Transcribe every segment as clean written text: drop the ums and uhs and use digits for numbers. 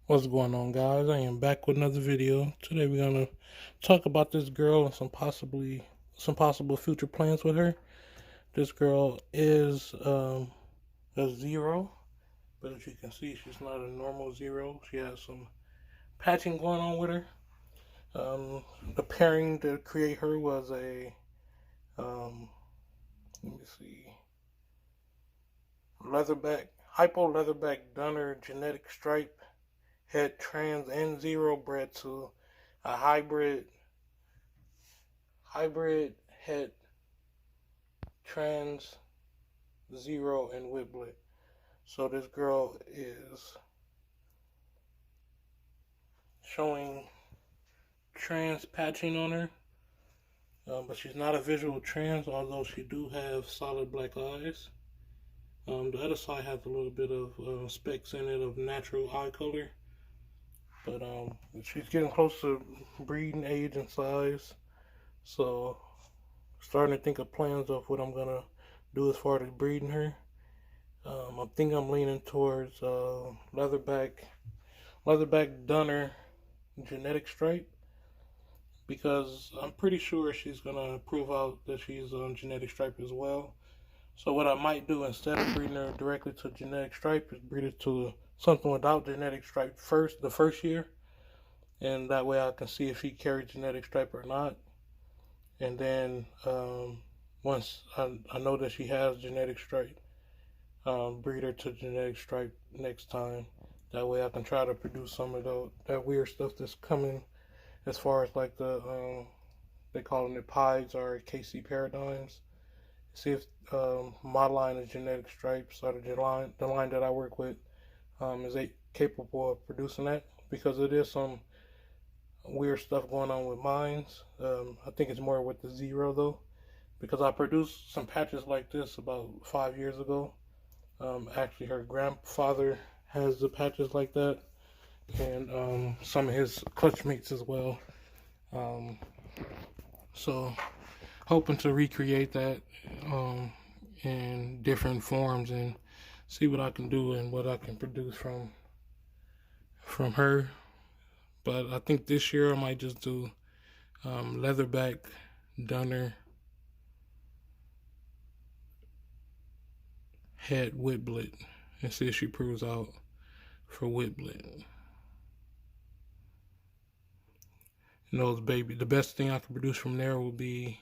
What's going on, guys? I am back with another video. Today we're gonna talk about this girl and some possible future plans with her. This girl is a zero, but as you can see, she's not a normal zero. She has some patching going on with her. The pairing to create her was a um, let me see, leatherback hypo leatherback Dunner genetic stripe het trans and zero bred to a hybrid het trans zero and whiplet. So this girl is showing trans patching on her, but she's not a visual trans, although she do have solid black eyes. The other side has a little bit of specks in it of natural eye color, but she's getting close to breeding age and size. So starting to think of plans of what I'm gonna do as far as breeding her. I think I'm leaning towards leatherback Dunner genetic stripe because I'm pretty sure she's gonna prove out that she's on genetic stripe as well. So what I might do instead of breeding her directly to genetic stripe is breed it to something without genetic stripe the first year, and that way I can see if she carries genetic stripe or not. And then once I know that she has genetic stripe, breed her to genetic stripe next time. That way I can try to produce some of that weird stuff that's coming as far as like they call them the pies or KC paradigms. See if my line is genetic stripes or the line that I work with is capable of producing that, because it is some weird stuff going on with mines. I think it's more with the zero though, because I produced some patches like this about 5 years ago. Actually, her grandfather has the patches like that, and some of his clutch mates as well. Um, so, hoping to recreate that in different forms and see what I can do and what I can produce from her. But I think this year I might just do leatherback Dunner het whiplet and see if she proves out for whiplet. Those baby, the best thing I can produce from there will be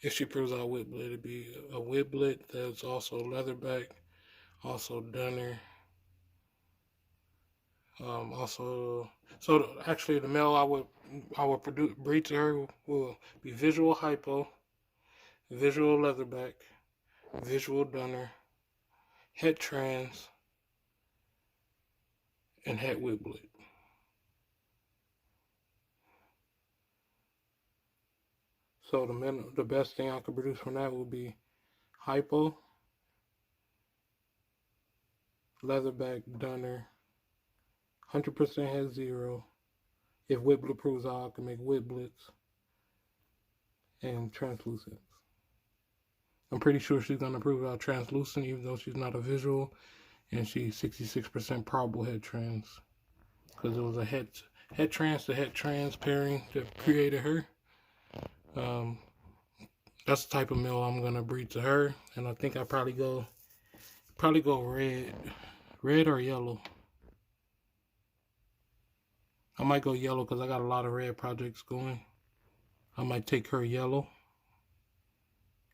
if she proves out whiplet, it'd be a whiplet that's also leatherback, also Dunner. Also, so actually, the male I would breed to her will be visual hypo, visual leatherback, visual Dunner, het trans, and het whiplet. So the best thing I could produce from that would be hypo, leatherback, Dunner, 100% het zero. If whiplet proves out, I can make whiplets and translucents. I'm pretty sure she's gonna prove out translucent, even though she's not a visual, and she's 66% probable het trans, because it was a het trans to het trans pairing that created her. That's the type of male I'm gonna breed to her, and I think I probably go red or yellow. I might go yellow because I got a lot of red projects going. I might take her yellow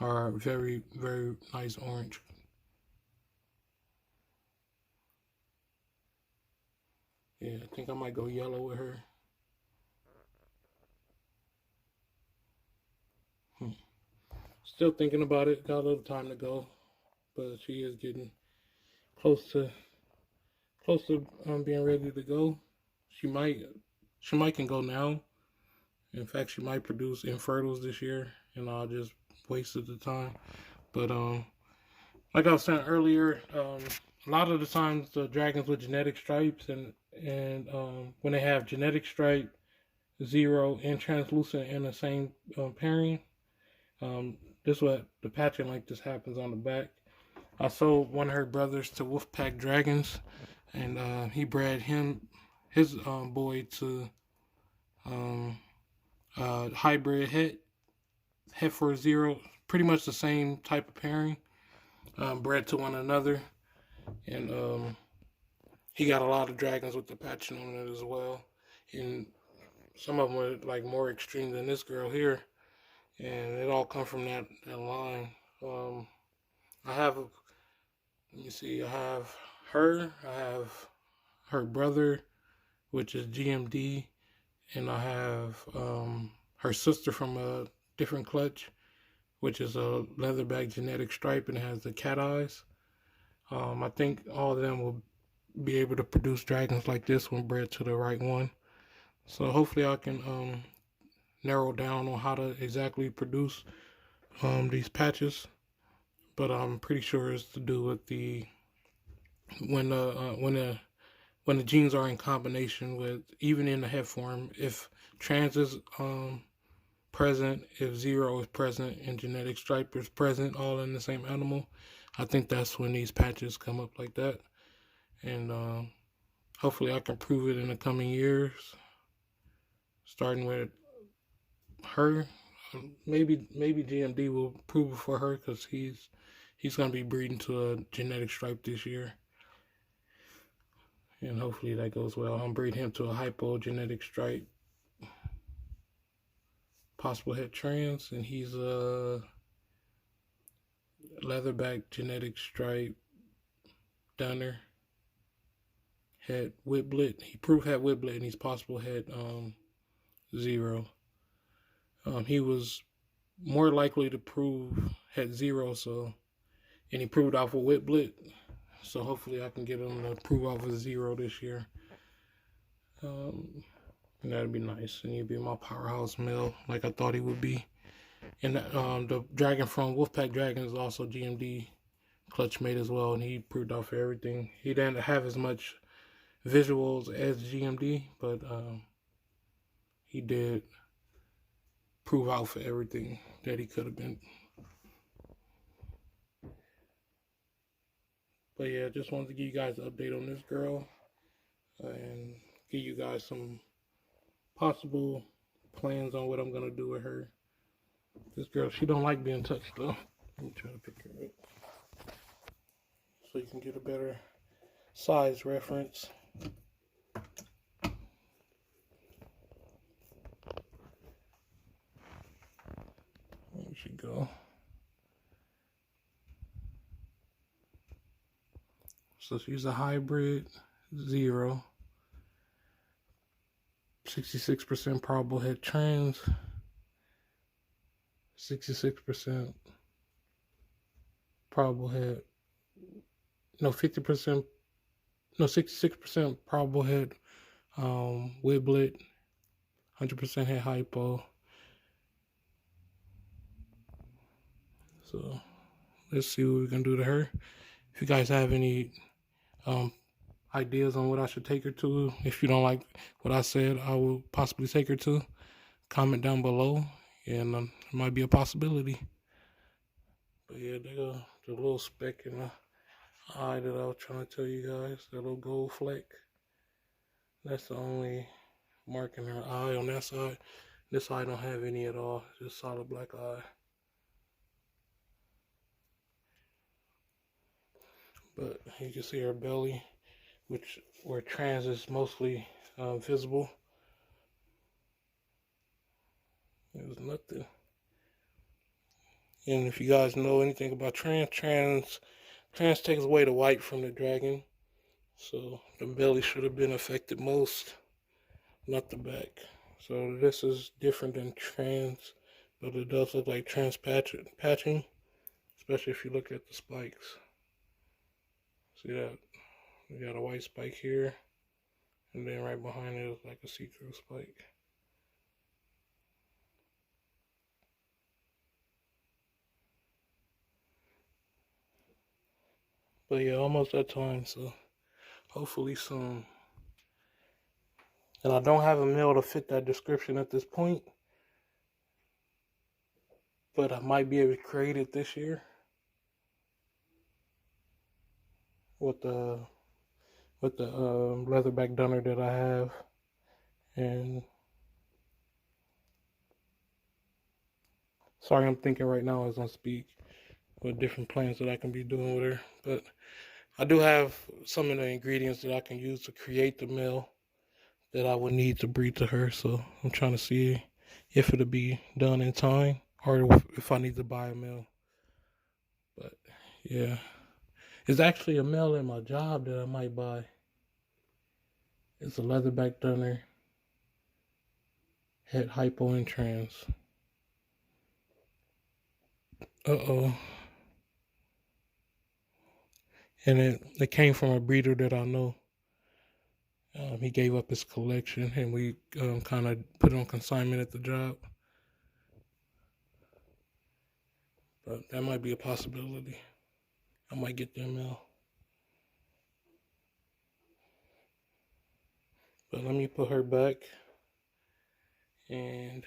or very, very nice orange. Yeah, I think I might go yellow with her. Still thinking about it. Got a little time to go, but she is getting close to being ready to go. She might can go now. In fact, she might produce infertile this year, and I'll just wasted the time. But like I was saying earlier, a lot of the times the dragons with genetic stripes and when they have genetic stripe, zero, and translucent in the same pairing, this is what the patching like this happens on the back. I sold one of her brothers to Wolfpack Dragons. and he bred his boy to um, hybrid het for zero, pretty much the same type of pairing, bred to one another, and he got a lot of dragons with the patching on it as well, and some of them were like more extreme than this girl here, and it all come from that line. I have, let me see, I have I have her brother, which is G.M.D, and I have her sister from a different clutch, which is a leatherback genetic stripe and it has the cat eyes. I think all of them will be able to produce dragons like this when bred to the right one. So hopefully I can narrow down on how to exactly produce these patches. But I'm pretty sure it's to do with the when the when the genes are in combination with, even in the head form, if trans is present, if zero is present, and genetic stripe is present, all in the same animal, I think that's when these patches come up like that. And hopefully I can prove it in the coming years, starting with her. Maybe G.M.D will prove it for her because he's gonna be breeding to a genetic stripe this year, and hopefully that goes well. I'm breeding him to a hypogenetic stripe, possible het trans, and he's a leatherback genetic stripe dunner het whiplet. He proved het whiplet, and he's possible het zero. He was more likely to prove het zero, so, and he proved off a whiplet. So hopefully I can get him to prove off a zero this year. And that'd be nice, and he'd be my powerhouse male like I thought he would be. And the dragon from Wolfpack Dragon is also G.M.D clutch mate as well, and he proved off for everything. He didn't have as much visuals as G.M.D, but he did prove out for everything that he could have been. But yeah, just wanted to give you guys an update on this girl and give you guys some possible plans on what I'm gonna do with her. This girl, she don't like being touched though. Let me try to pick her up so you can get a better size reference. There she go. So she's a hybrid zero, 66% probable het trans, 66% probable het, no 50%, no 66% probable het whiplet, 100% het hypo. So let's see what we can do to her. If you guys have any ideas on what I should take her to, if you don't like what I said, I will possibly take her to, comment down below, and it might be a possibility. But yeah, there go the little speck in the eye that I was trying to tell you guys, that little gold fleck. That's the only mark in her eye on that side. This eye don't have any at all, just solid black eye. But you can see her belly, where trans is mostly visible. It was nothing. And if you guys know anything about trans takes away the white from the dragon. So the belly should have been affected most, not the back. So this is different than trans, but it does look like trans patching, especially if you look at the spikes. See that? We got a white spike here, and then right behind it is like a see-through spike. But yeah, almost that time, so hopefully soon. And I don't have a male to fit that description at this point, but I might be able to create it this year with with the leatherback dunner that I have. And sorry, I'm thinking right now as I speak with different plans that I can be doing with her. But I do have some of the ingredients that I can use to create the male that I would need to breed to her. So I'm trying to see if it'll be done in time or if I need to buy a male. But yeah, it's actually a male in my job that I might buy. It's a leatherback dunner, het hypo and trans. Uh-oh. And it came from a breeder that I know. He gave up his collection, and we kind of put it on consignment at the job. But that might be a possibility. I might get them now. But let me put her back, and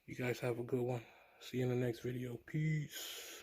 you guys have a good one. See you in the next video. Peace.